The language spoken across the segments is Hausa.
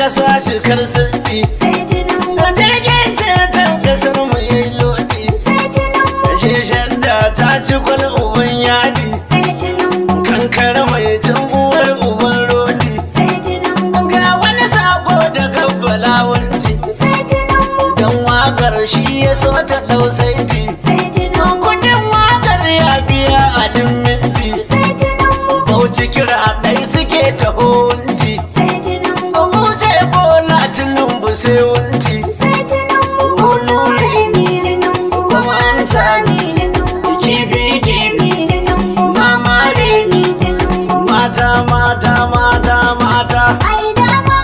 kasa cikar sirri sai Tinubu, jirgin ceton kasar mu yayi lodi sai Tinubu, sheshen da ta ci kwal uban yadi sai Tinubu, kankara mai cin uwar uban rodi sai Tinubu, ga wani sako da gabbala wanci sai Tinubu, dan wakar shi ya so ta dau saiti sai Tinubu, kudin wakar ya biya a din minti sai Tinubu, bauchi kira dai suke ta honti sai Tinubu, mu sai bola Tinubu sai wunti sai Tinubu, Olure mi Tinubu, kuma an sani Tinubu, kifi kifi mi Tinubu, mama mi Tinubu, mata mata mata mata ai dama,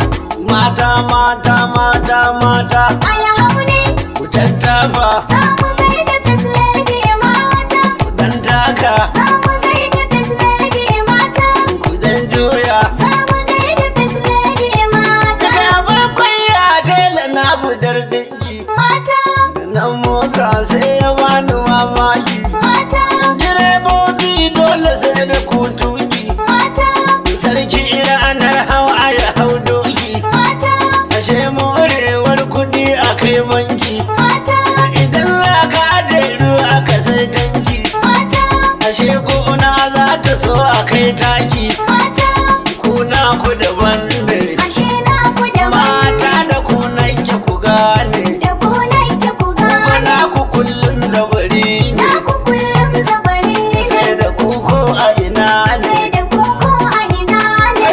mata mata mata mata ai hauni, ku tattafa samu gaida First Lady mata, dan taka samu gaida First Lady mata, ku dan juya samu gaida First Lady mata, daga barkwai ya tela na budar dinki mata, nan motsa sai ya bani mamaki mata, direbobi dole sai da kutuki mata, sarki ranar hawa ya hau doki mata, ashe morewar kudi a kai banki mata, idan za ka aje ruwa ka sai tanki mata, ashe gona za ta so a kai taki mata, kuna ku daban ne ashe na ku da mata da ku nake ku gane da ku nake ku gane, kuna ku kullum zabari ne na ku kullum zabari ne, sai da ku ko a ina ne sai da ku ko a ina ne,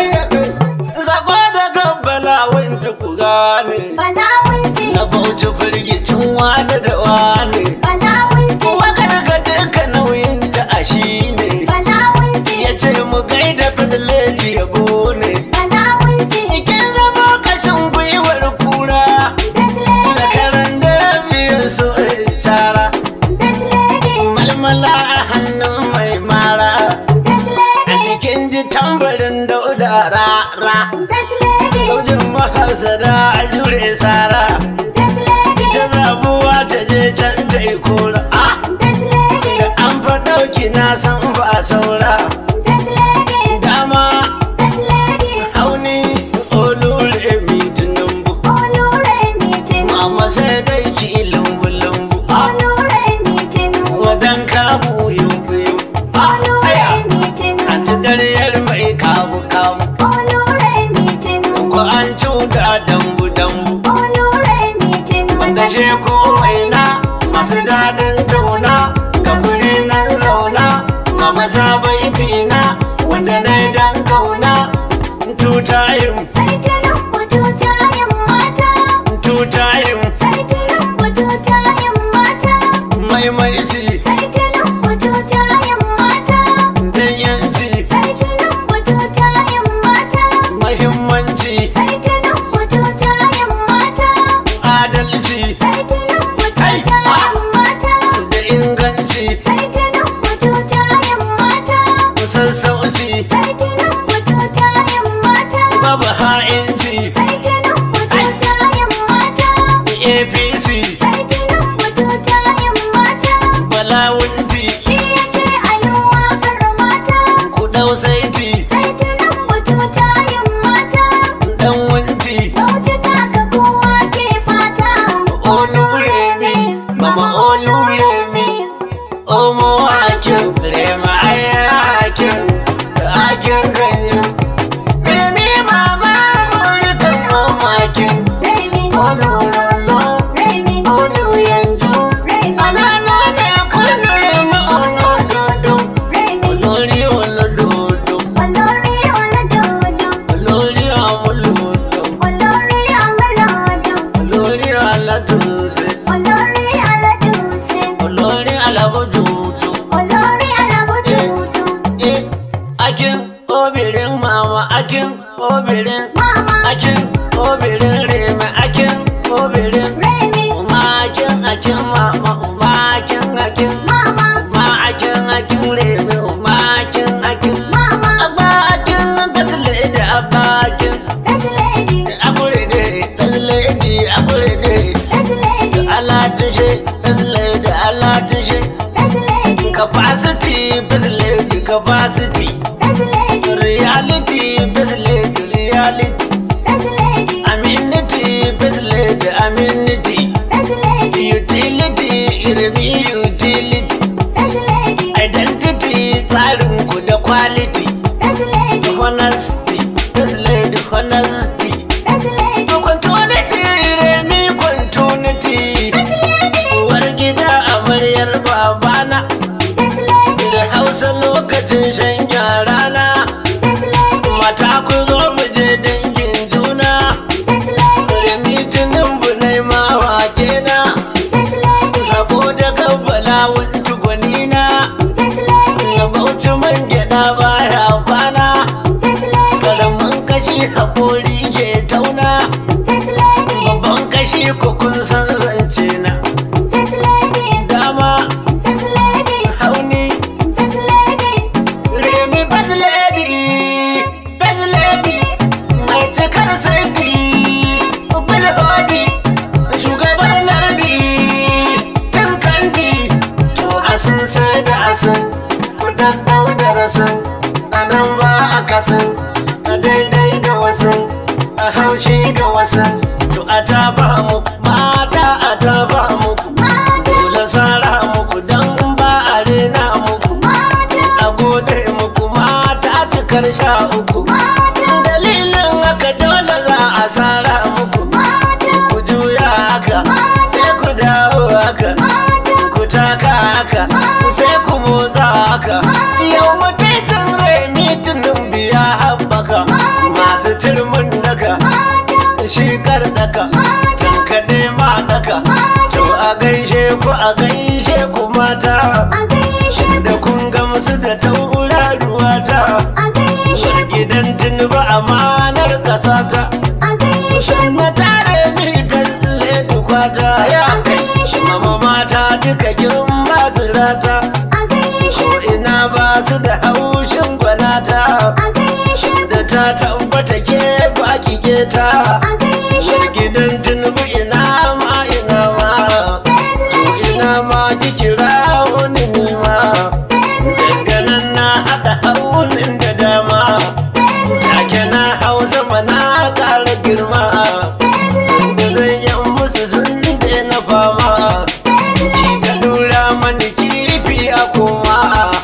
Sako da gabbala wanda ku gane balawunti, na bauchi firgicin wada da wane balawunti, wakar ga duka nauyin ta a shi ne balawunti, ya ce mu gaida fadleli yabo ne balawunti, kin zama kashin gwiwar kura First Lady, zakaran da rabiyar so cara First Lady, malmala a hannun mai mara First a Lady, jikin ji tambarin dauda rara First Lady, Daudin mahasada a jure sara First Lady, ta zabuwa ta je can ta yi kora First Lady, da an faɗauki na san ba saura First Lady, dama First Lady, hauni olure mi tunumbu Olure mi Tinubu, mama sai dai ki lumbu lumbu Olure mi Tinubu, wadan kamu yumbu yumbu Olure mi an Tinubu, ta karyar mai kamu kamu Olure mi Tinubu, ko an cuta dambu dambu Olure mi Tinubu, da she ko waina masu daɗin tauna ga guri nan zauna ga masabai fina wanda na yi dan kauna tutayin sai Tinubu tutayen mata, tutayin sai Tinubu tutayen mata, maimaici sai Tinubu tutayen mata, dan yanci sai Tinubu tutayen mata, mahimmanci sai Tinubu tutayen mata, adalci sai Tinubu tutayen mata, da inganci sai Tinubu tutayen mata, sassauci sai Tinubu tutayen mata, babu ha'inci sai Tinubu tutayen mata, apc sai Tinubu tutayen mata, balawunti shi ya ce a yi waƙar mata, ku ɗau saiti sai Tinubu tutayen mata, dan wunti Bauchi ta ga kowa ke fata, olure mi mama olure mi omo hakin rema aya hakin hakin kanyu remi mama murikan omakin Raimi, olurolo Raimi, oluyanju Raimi, anana ne kunu remi olododo Raimi, olori olododo Olori Oladodo, olori amuludo Olori Amalodo, olori aladunse Olori Aladunse, olori alabojutu Olori Alabojudu, akin obirin mama akin obirin Mama, akin obirin reme akin obirin Raimi, uma akin mama uma akin Mama, uma akin reme uma akin Mama, abba akin tasle da abba akin First Lady, abure de tasle di abure de First Lady, ala tushe tasle da ala tushe First Lady, capacity tasle capacity First Lady, reality reality First Lady, honesty. First lady. Continuity, Remi continuity. First lady. Uwar gida amaryar babana. First lady. Da Hausa lokacin shan rana. First lady. Mata ku zo mu je dangin juna. First lady. Remi Tinubu nai mawake na. First lady. Saboda kabbala wani gwanina. First lady. Na bauchi man gyaɗa baya kwana. First lady. Karamin kashi haƙori ke tauna. First lady. Babban kashi ko kun san zance na. First lady. Dama First lady. hauni First lady. Remi First Lady. First Lady mai cikar saiti. Bil hodi shugabar lardi. Tun kandi to asin sai da asin. Ku daddau da rasin. A nan ba a kasin. A daidai da wasin. A haushi ga wasin. To a tafa muku mata a tafa muku. Mata. Dole sara muku don ba a rena muku. Mata. A gode muku mata cikar 13. Mata. Dalilin haka dole za a sara muku. Mata. Ku juya haka sai ku dawo haka. Mata. Ku taka haka sai ku motsa haka. Yau mutuncin Remi Tinubu ya haɓaka. Masu turmin daga shikar daka. Tankaɗe ma daka. To a gaishe ku mata. A gaishe. Da kun gamsu da tauraruwa ta. A gaishe. Gidan Tinubu amanar ƙasa ta. A gaishe. Na tare mi galle dukwata ya gaishe. mama mata duka girma su rata. A gaishe. Ko ina ba su da haushin gwanata. A gaishe. Da ta tabbata ke baki geta. A gaishe. Gidan Tinubu ina ma First lady. ina ma ki kira wani nima. First lady. Daga nan na haɗa haunin da dama. First lady. Take na hausa mana ƙara girma. First lady. Zan yi musu sun daina fama. First lady. Ka dura mani kifi a koma.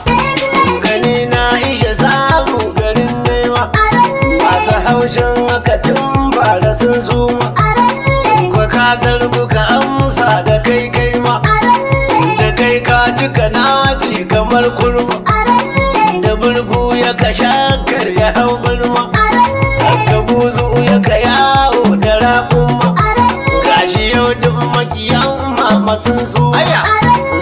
First lady. Gani na iya samu garin nema. A ralle. Masu haushin haka tun bara sun suma. A ralle. Kwa ka garbu ka amsa da kai ma. A ralle. Da kai ka cika naci kamar kurma. A ralle. Da burgu ya ka shakar ya hau birma. A ralle. Ka buzu ya ka yawo da rafin ma. A ralle. Gashi yau duk makiyan mama sun su. A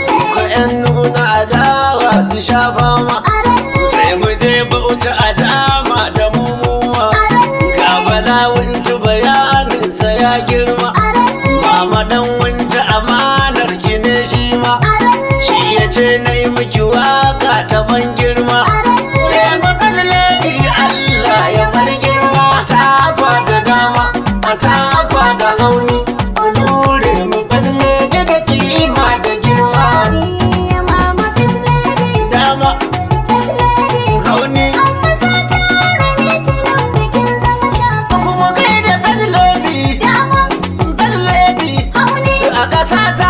Su ka ralle. 'yan nuna adawa su sha fama. A ralle. Sai mu je bauta a dama da mumuwa. A ralle. Ga bala wunci bayaninsa ya girma. A ralle. Mama dan wunci amanar ki ne shi ma. A ralle. Shi ya ce na yi miki waka ta ban girma. A ralle. Remi First Lady Allah ya bar girma. Ta fada dama, ta fada hauni. Olure mi First Lady da kima da girma. Mama First lady. Dama First lady. hauni. Amma sata Remi Tinubu kin zama shafa. Kuma kai da First Lady. Dama. First Lady Hauni. a ƙasa ta